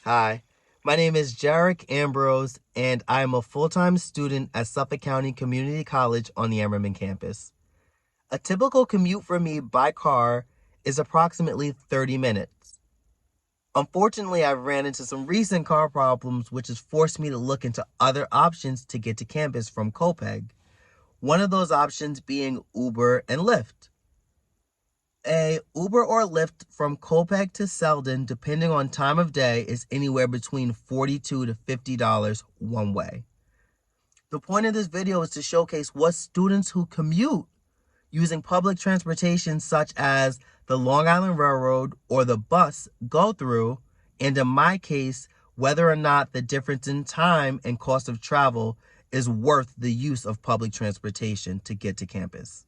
Hi, my name is Jarek Ambrose, and I am a full-time student at Suffolk County Community College on the Ammerman campus. A typical commute for me by car is approximately 30 minutes. Unfortunately, I've ran into some recent car problems, which has forced me to look into other options to get to campus from Copiague. One of those options being Uber and Lyft. A Uber or Lyft from Copiague to Selden, depending on time of day, is anywhere between $42 to $50 one way. The point of this video is to showcase what students who commute using public transportation such as the Long Island Railroad or the bus go through, and in my case, whether or not the difference in time and cost of travel is worth the use of public transportation to get to campus.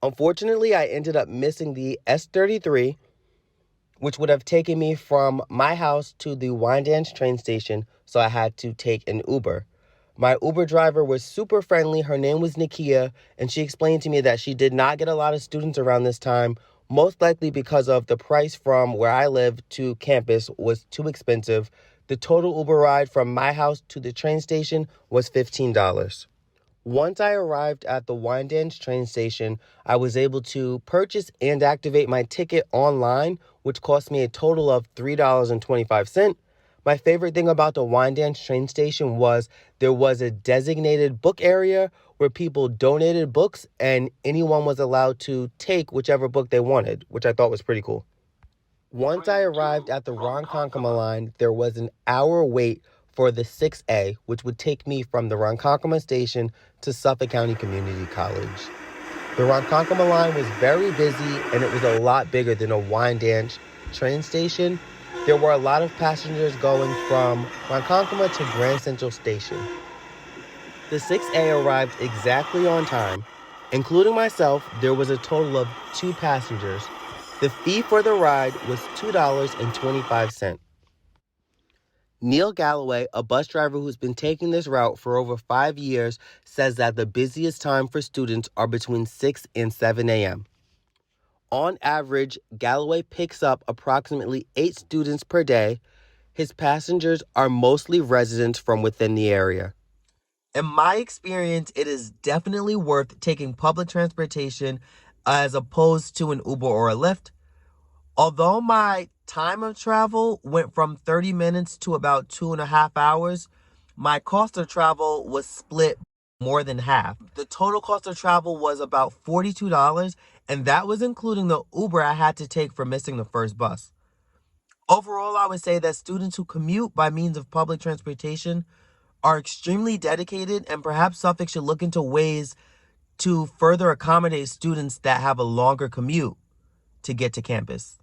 Unfortunately, I ended up missing the S33, which would have taken me from my house to the Wyandanch train station, so I had to take an Uber. My Uber driver was super friendly. Her name was Nikia, and she explained to me that she did not get a lot of students around this time, most likely because of the price from where I live to campus was too expensive. The total Uber ride from my house to the train station was $15. Once I arrived at the Wyandanch train station, I was able to purchase and activate my ticket online, which cost me a total of $3.25. My favorite thing about the Wyandanch train station was there was a designated book area where people donated books and anyone was allowed to take whichever book they wanted, which I thought was pretty cool. Once I arrived at the Ronkonkoma line, there was an hour wait for the 6A, which would take me from the Ronkonkoma station to Suffolk County Community College. The Ronkonkoma line was very busy, and it was a lot bigger than a Wyandanch train station. There were a lot of passengers going from Ronkonkoma to Grand Central Station. The 6A arrived exactly on time. Including myself, there was a total of 2 passengers. The fee for the ride was $2.25. Neil Galloway, a bus driver who's been taking this route for over 5 years, says that the busiest time for students are between 6 and 7 a.m. On average, Galloway picks up approximately 8 students per day. His passengers are mostly residents from within the area. In my experience, it is definitely worth taking public transportation as opposed to an Uber or a Lyft. Although my time of travel went from 30 minutes to about 2.5 hours, my cost of travel was split more than half. The total cost of travel was about $42, and that was including the Uber I had to take for missing the first bus. Overall, I would say that students who commute by means of public transportation are extremely dedicated, and perhaps Suffolk should look into ways to further accommodate students that have a longer commute to get to campus.